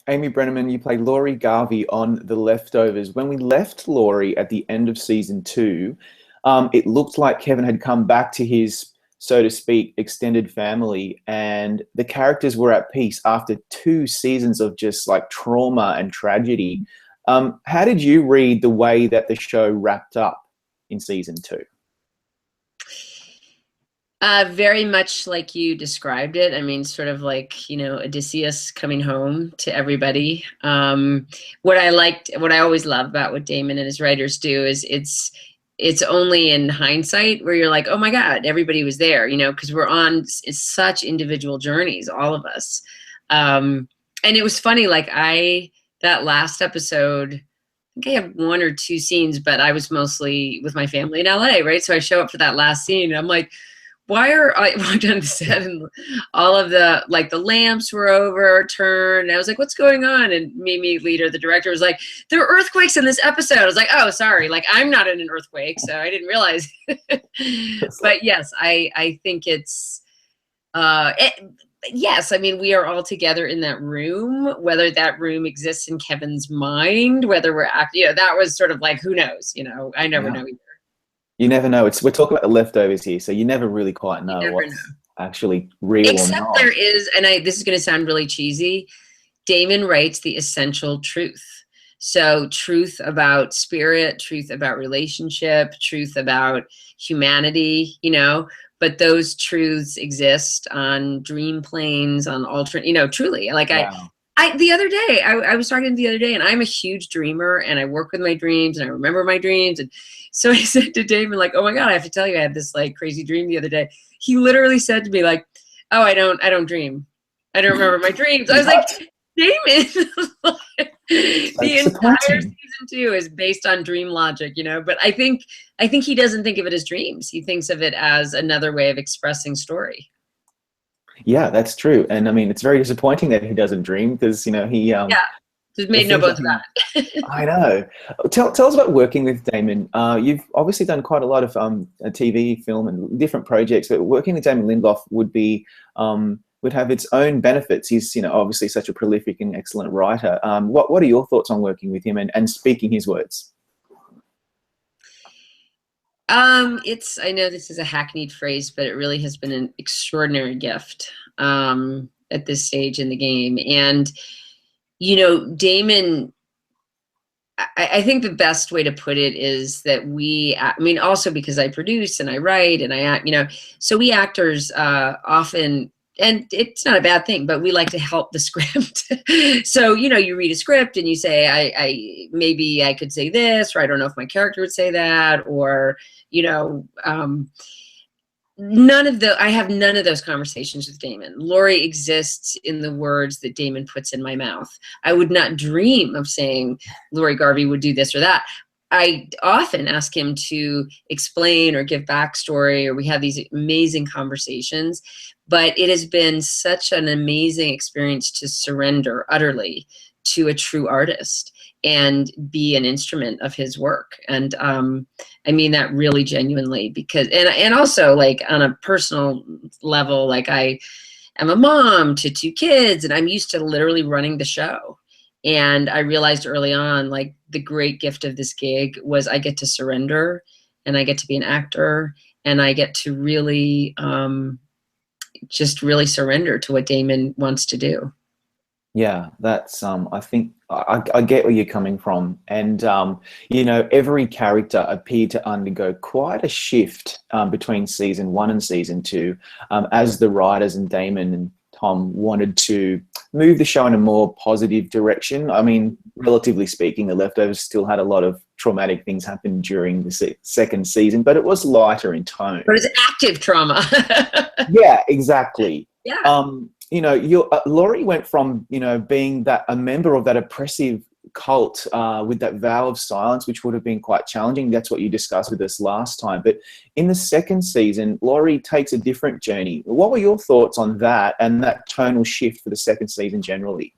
Amy Brenneman, you played Laurie Garvey on The Leftovers. When we left Laurie at the end of season two, it looked like Kevin had come back to his, so to speak, extended family, and the characters were at peace after 2 seasons of just like trauma and tragedy. How did you read the way that the show wrapped up in season two? Very much like you described it. I mean, sort of like, Odysseus coming home to everybody. What I always love about what Damon and his writers do is it's only in hindsight where you're like, oh my God, everybody was there, because we're on such individual journeys, all of us. And it was funny, like that last episode, I think I have 1 or 2 scenes, but I was mostly with my family in LA, right? So I show up for that last scene and I'm like, why are I walked on the set and all of the lamps were overturned? And I was like, what's going on? And Mimi Leader, the director, was like, there are earthquakes in this episode. I was like, oh, sorry. Like, I'm not in an earthquake, so I didn't realize. But yes, I think yes, I mean, we are all together in that room, whether that room exists in Kevin's mind, whether we're acting, that was sort of like, who knows, I never know either. You never know. We're talking about The Leftovers here, so you never really quite know what's actually real or Except not. there is, and this is going to sound really cheesy, Damon writes the essential truth. So truth about spirit, truth about relationship, truth about humanity, but those truths exist on dream planes, on alternate, truly. Like Wow. the other day, I was talking the other day, and I'm a huge dreamer, and I work with my dreams, and I remember my dreams. And so I said to Damon, like, oh my God, I have to tell you, I had this like crazy dream the other day. He literally said to me, like, oh, I don't dream. I don't remember my dreams. I was like, Damon, the entire season 2 is based on dream logic, but I think he doesn't think of it as dreams. He thinks of it as another way of expressing story. Yeah, that's true. And I mean, it's very disappointing that he doesn't dream because, he There's made no bones about it. I know. Tell us about working with Damon. You've obviously done quite a lot of TV, film, and different projects, but working with Damon Lindelof would have its own benefits. He's obviously such a prolific and excellent writer. What are your thoughts on working with him and speaking his words? I know this is a hackneyed phrase, but it really has been an extraordinary gift at this stage in the game. And Damon, I think the best way to put it is that also because I produce and I write and I act, so we actors often, and it's not a bad thing, but we like to help the script. So, you read a script and you say, maybe I could say this, or I don't know if my character would say that, or, I have none of those conversations with Damon. Laurie exists in the words that Damon puts in my mouth. I would not dream of saying Laurie Garvey would do this or that. I often ask him to explain or give backstory, or we have these amazing conversations, but it has been such an amazing experience to surrender utterly to a true artist and be an instrument of his work. And I mean that really genuinely, because and also like on a personal level, like I am a mom to 2 kids and I'm used to literally running the show. And I realized early on, like, the great gift of this gig was I get to surrender and I get to be an actor and I get to really just really surrender to what Damon wants to do. Yeah, that's I think I get where you're coming from, and every character appeared to undergo quite a shift between season 1 and season 2, as the writers and Damon and Tom wanted to move the show in a more positive direction. I mean, relatively speaking, The Leftovers still had a lot of traumatic things happen during the second season, but it was lighter in tone. But it's active trauma. Yeah, exactly. Yeah. Laurie went from being a member of that oppressive cult with that vow of silence, which would have been quite challenging. That's what you discussed with us last time. But in the second season, Laurie takes a different journey. What were your thoughts on that and that tonal shift for the second season generally?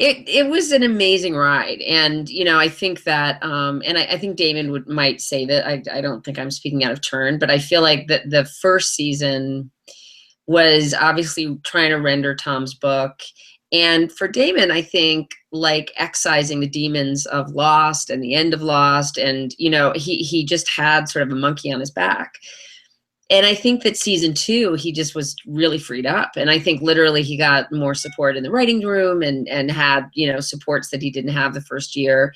It was an amazing ride, and I think that, and I think Damon might say that I don't think I'm speaking out of turn, but I feel like that the first season was obviously trying to render Tom's book, And for Damon, I think, like, excising the demons of Lost and the end of Lost, and, you know, he just had sort of a monkey on his back. And I think that season 2, he just was really freed up. And I think literally he got more support in the writing room, and had, you know, supports that he didn't have the first year.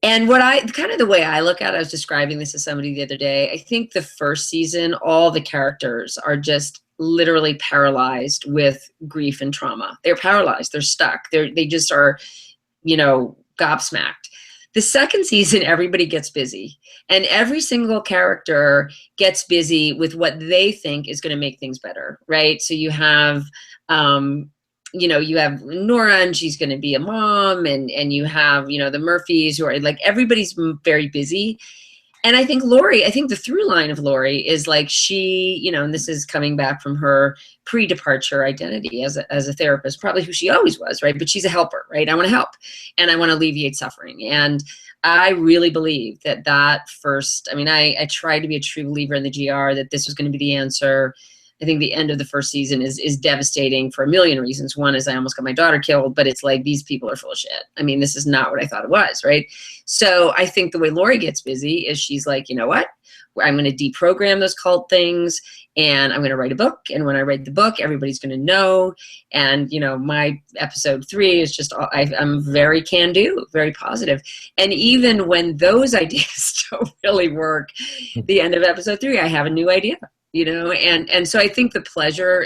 And what kind of the way I look at it, I was describing this to somebody the other day, I think the first season, all the characters are just literally paralyzed with grief and trauma. They're paralyzed. They're stuck. They just are, you know, gobsmacked. The second season, everybody gets busy, and every single character gets busy with what they think is going to make things better, right? So you have, you know, you have Nora, and she's going to be a mom, and you have, you know, the Murphys, who are like, everybody's very busy. And I think Laurie, I think the through line of Laurie is like, she, you know, and this is coming back from her pre-departure identity as a therapist, probably who she always was, right? But she's a helper, right? I want to help, and I want to alleviate suffering. And I really believe that first, I mean, I tried to be a true believer in the GR, that this was going to be the answer. I think the end of the first season is devastating for a million reasons. One is I almost got my daughter killed, but it's like, these people are full of shit. I mean, this is not what I thought it was, right? So I think the way Laurie gets busy is she's like, you know what? I'm going to deprogram those cult things, and I'm going to write a book. And when I write the book, everybody's going to know. And, you know, my episode 3 is just, I'm very can-do, very positive. And even when those ideas don't really work, the end of episode 3, I have a new idea. You know, and so I think the pleasure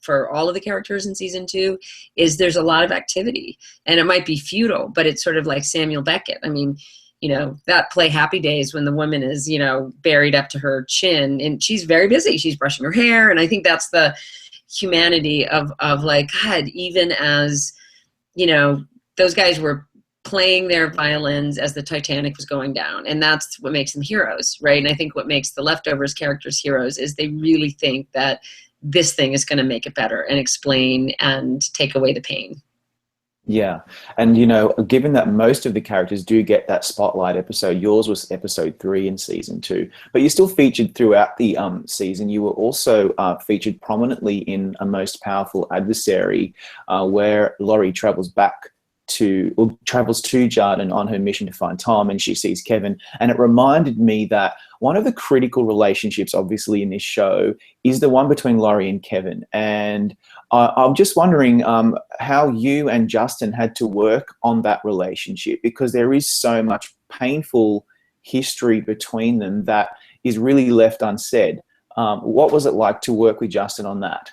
for all of the characters in season 2 is there's a lot of activity, and it might be futile, but it's sort of like Samuel Beckett. I mean, you know, that play Happy Days, when the woman is, you know, buried up to her chin, and she's very busy. She's brushing her hair. And I think that's the humanity of like, God, even as, you know, those guys were playing their violins as the Titanic was going down. And that's what makes them heroes, right? And I think what makes the Leftovers characters heroes is they really think that this thing is going to make it better and explain and take away the pain. Yeah. And, you know, given that most of the characters do get that spotlight episode, yours was episode 3 in season 2, but you're still featured throughout the season. You were also featured prominently in A Most Powerful Adversary, where Laurie travels to Jarden on her mission to find Tom, and she sees Kevin. And it reminded me that one of the critical relationships, obviously, in this show is the one between Laurie and Kevin. And I'm just wondering how you and Justin had to work on that relationship, because there is so much painful history between them that is really left unsaid. What was it like to work with Justin on that?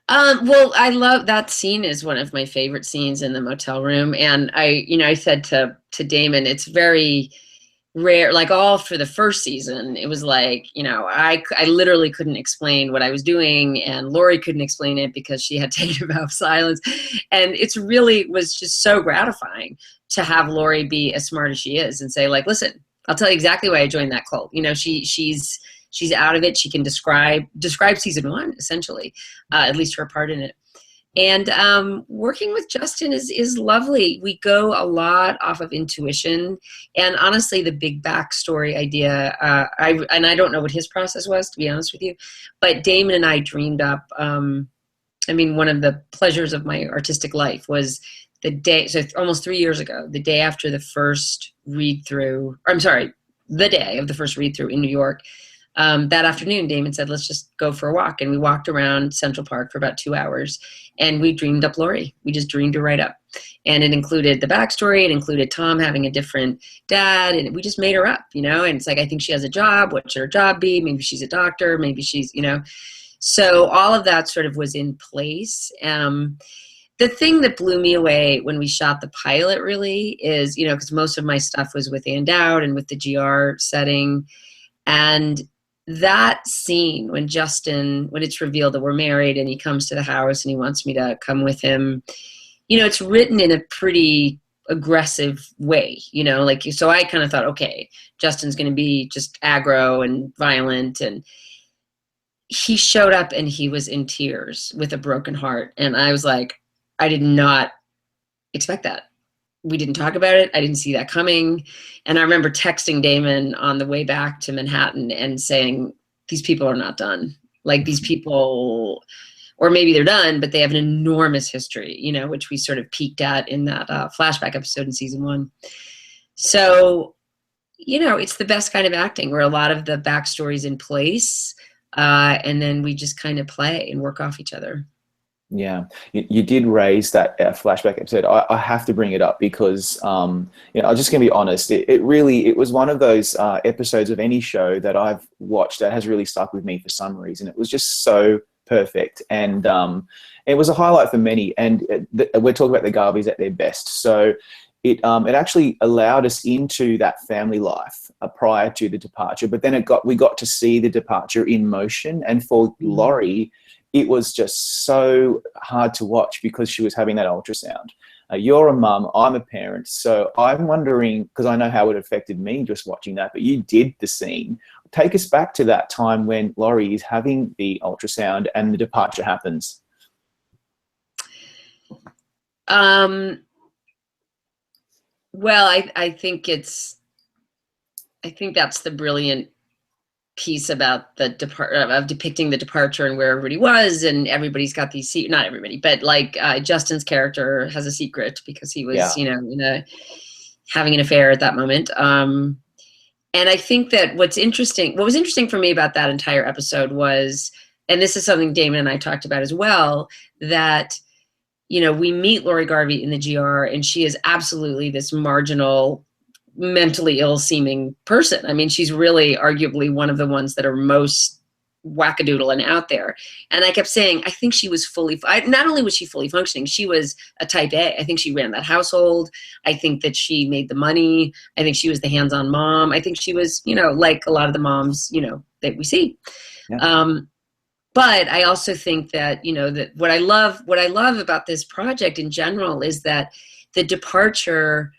Well, I love that scene, is one of my favorite scenes in the motel room. And I said to Damon, it's very rare, like all for the first season, it was like, you know, I literally couldn't explain what I was doing, and Laurie couldn't explain it because she had taken a vow of silence. And it's really was just so gratifying to have Laurie be as smart as she is and say, like, listen, I'll tell you exactly why I joined that cult. You know, she's out of it. She can describe season 1, essentially, at least her part in it. And working with Justin is lovely. We go a lot off of intuition, and honestly, the big backstory idea. I don't know what his process was, to be honest with you, but Damon and I dreamed up. I mean, one of the pleasures of my artistic life was the day. So almost 3 years ago, the day after the first read through. The day of the first read through in New York. That afternoon, Damon said, let's just go for a walk. And we walked around Central Park for about 2 hours, and we dreamed up Laurie. We just dreamed her right up. And it included the backstory. It included Tom having a different dad, and we just made her up, you know? And it's like, I think she has a job. What should her job be? Maybe she's a doctor. Maybe she's, you know. So all of that sort of was in place. The thing that blew me away when we shot the pilot really is, you know, because most of my stuff was with Ann Dowd and with the GR setting. And that scene when it's revealed that we're married and he comes to the house and he wants me to come with him, you know, it's written in a pretty aggressive way, you know, like, so I kind of thought, okay, Justin's going to be just aggro and violent. And he showed up and he was in tears with a broken heart. And I was like, I did not expect that. We didn't talk about it. I didn't see that coming. And I remember texting Damon on the way back to Manhattan and saying, these people are not done. Like, these people, or maybe they're done, but they have an enormous history, you know, which we sort of peeked at in that flashback episode in season 1. So, you know, it's the best kind of acting where a lot of the backstory's in place, and then we just kind of play and work off each other. Yeah, you did raise that flashback episode. I have to bring it up because, you know, I'm just going to be honest. It was one of those episodes of any show that I've watched that has really stuck with me for some reason. It was just so perfect, and it was a highlight for many. And we're talking about the Garveys at their best. So it actually allowed us into that family life prior to the departure. But then we got to see the departure in motion, and for Laurie, it was just so hard to watch because she was having that ultrasound. You're a mum, I'm a parent, so I'm wondering, because I know how it affected me just watching that, but you did the scene. Take us back to that time when Laurie is having the ultrasound and the departure happens. Well, I think that's the brilliant piece about the of depicting the departure and where everybody was, and everybody's got these not everybody, but like Justin's character has a secret because he was, you know, having an affair at that moment. And I think that what was interesting for me about that entire episode was, and this is something Damon and I talked about as well, that, you know, we meet Laurie Garvey in the GR, and she is absolutely this marginal, mentally ill seeming person. I mean, she's really arguably one of the ones that are most wackadoodle and out there. And I kept saying, I think she was not only was she fully functioning, she was a type A. I think she ran that household. I think that she made the money. I think she was the hands-on mom. I think she was, you know, like a lot of the moms, you know, that we see. Yeah. But I also think that, you know, that what I love about this project in general is that the departure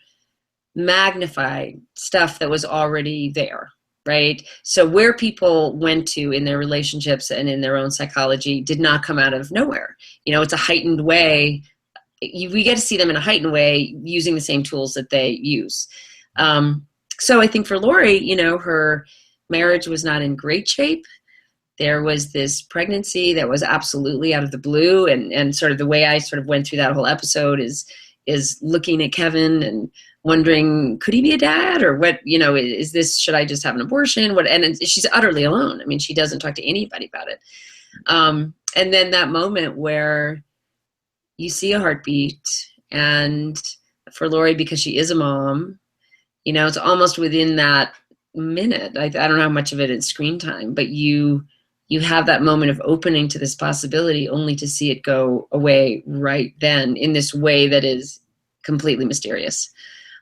magnified stuff that was already there, right? So where people went to in their relationships and in their own psychology did not come out of nowhere. You know, it's a heightened way. We get to see them in a heightened way using the same tools that they use. So I think for Laurie, you know, her marriage was not in great shape. There was this pregnancy that was absolutely out of the blue, and sort of the way I sort of went through that whole episode is looking at Kevin and wondering, could he be a dad, or what, you know, is this, should I just have an abortion? And she's utterly alone. I mean, she doesn't talk to anybody about it. And then that moment where you see a heartbeat, and for Laurie, because she is a mom, you know, it's almost within that minute. I don't know how much of it is screen time, but you have that moment of opening to this possibility only to see it go away right then in this way that is completely mysterious.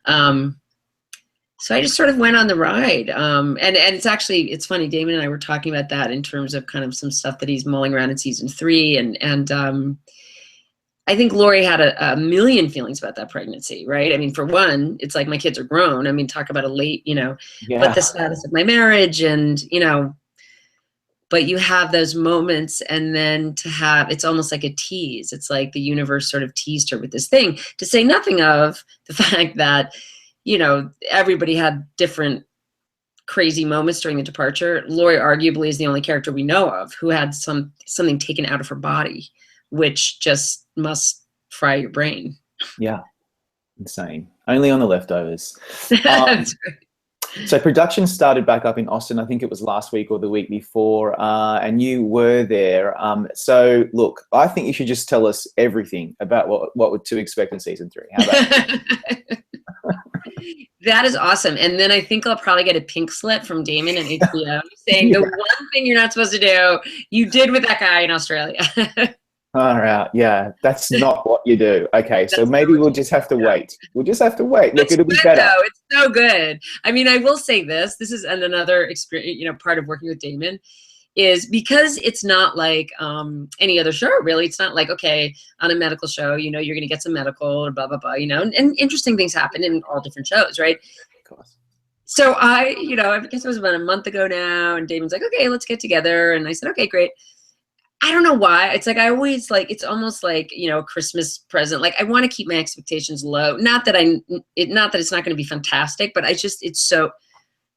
So I just sort of went on the ride. And it's funny, Damon and I were talking about that in terms of kind of some stuff that he's mulling around in season 3. And I think Laurie had a million feelings about that pregnancy, right? I mean, for one, it's like, my kids are grown. I mean, talk about a late, you know, but the status of my marriage, and, you know, but you have those moments, and then it's almost like a tease. It's like the universe sort of teased her with this thing, to say nothing of the fact that, you know, everybody had different crazy moments during the departure. Laurie arguably is the only character we know of who had something taken out of her body, which just must fry your brain. Yeah, insane. Only on the leftovers. That's right. So production started back up in Austin. I think it was last week or the week before, and you were there. So look, I think you should just tell us everything about what to expect in season 3. How about that? That is awesome. And then I think I'll probably get a pink slip from Damon and HBO saying the one thing you're not supposed to do, you did with that guy in Australia. All right. Yeah, that's not what you do. Okay, so maybe we'll just have to wait. We'll just have to wait. Look, it'll be better. Though. It's so good. I mean, I will say this. This is another experience, you know, part of working with Damon, is because it's not like any other show, really. It's not like, okay, on a medical show, you know, you're going to get some medical or blah, blah, blah, you know, and interesting things happen in all different shows, right? Of course. So I guess it was about a month ago now, and Damon's like, okay, let's get together. And I said, okay, great. I don't know why. It's like, I always like, it's almost like, you know, a Christmas present. Like, I want to keep my expectations low. Not that it's not going to be fantastic, but it's so.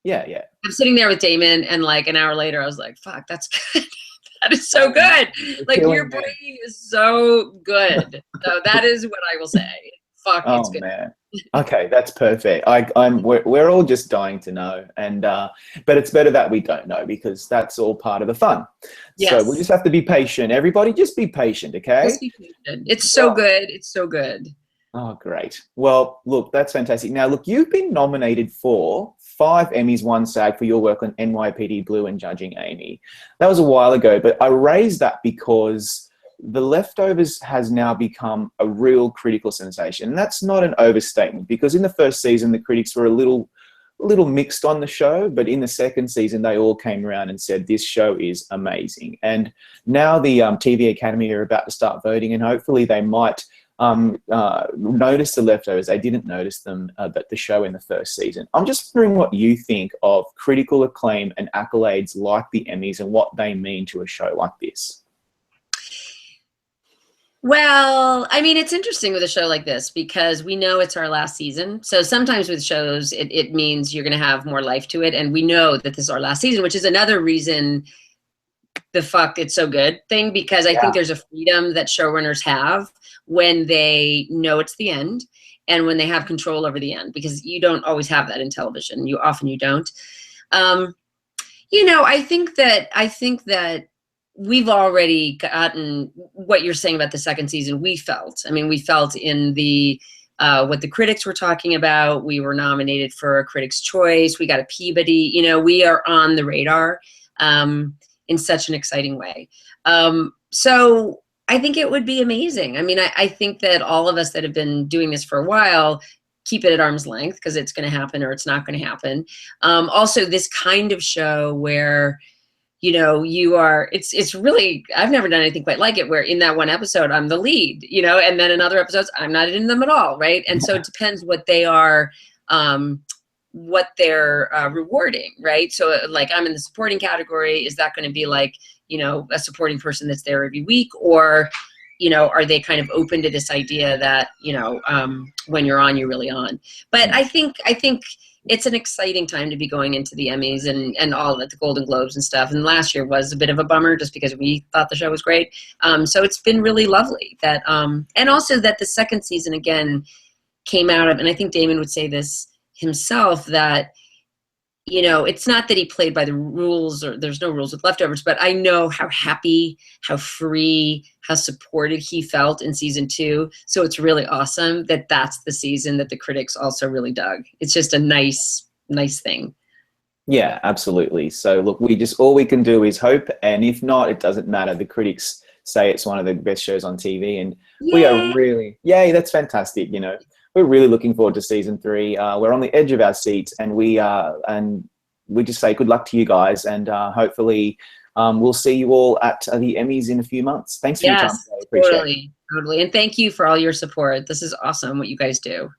Yeah. I'm sitting there with Damon, and like an hour later, I was like, fuck, that's good. That is so good. Like, your killing me. brain is so good. So that is what I will say. Fuck, it's Oh good. man. Okay, that's perfect. We're all just dying to know, and but it's better that we don't know because that's all part of the fun. So we Yes. just have to be patient. Everybody, just be patient, okay? Just be patient. It's so good. It's so good. Oh, great. Well, look, that's fantastic. Now, look, you've been nominated for 5 Emmys, 1 SAG for your work on NYPD Blue and Judging Amy. That was a while ago, but I raised that because The Leftovers has now become a real critical sensation. And that's not an overstatement because in the first season, the critics were a little mixed on the show, but in the second season, they all came around and said, this show is amazing. And now the TV Academy are about to start voting, and hopefully they might notice The Leftovers. They didn't notice them, but the show in the first season. I'm just wondering what you think of critical acclaim and accolades like the Emmys and what they mean to a show like this. Well, I mean, it's interesting with a show like this because we know it's our last season. So sometimes with shows, it means you're going to have more life to it. And we know that this is our last season, which is another reason the fuck it's so good thing, because I think there's a freedom that showrunners have when they know it's the end and when they have control over the end, because you don't always have that in television. You don't. You know, I think that we've already gotten what you're saying about the second season. We felt in the what the critics were talking about. We were nominated for a Critics' Choice. We got a Peabody. You know, we are on the radar in such an exciting way. So I think it would be amazing. I mean, I think that all of us that have been doing this for a while keep it at arm's length because it's going to happen or it's not going to happen. Also, this kind of show where, you know, it's really, I've never done anything quite like it, where in that one episode, I'm the lead, you know, and then in other episodes, I'm not in them at all, right? And so it depends what they are, what they're rewarding, right? So like, I'm in the supporting category. Is that going to be like, you know, a supporting person that's there every week? Or, you know, are they kind of open to this idea that, you know, when you're on, you're really on? But I think it's an exciting time to be going into the Emmys and all of it, the Golden Globes and stuff. And last year was a bit of a bummer just because we thought the show was great. So it's been really lovely that, and also that the second season again came out of, and I think Damon would say this himself, that, you know, it's not that he played by the rules or there's no rules with Leftovers, but I know how happy, how free, how supported he felt in season 2. So it's really awesome that that's the season that the critics also really dug. It's just a nice thing. Yeah, absolutely. So look, all we can do is hope. And if not, it doesn't matter. The critics say it's one of the best shows on TV. And we are really, yay, that's fantastic. You know, we're really looking forward to season 3. We're on the edge of our seats, and we just say good luck to you guys, and hopefully we'll see you all at the Emmys in a few months. Thanks for your time today. I appreciate it. Totally. And thank you for all your support. This is awesome what you guys do.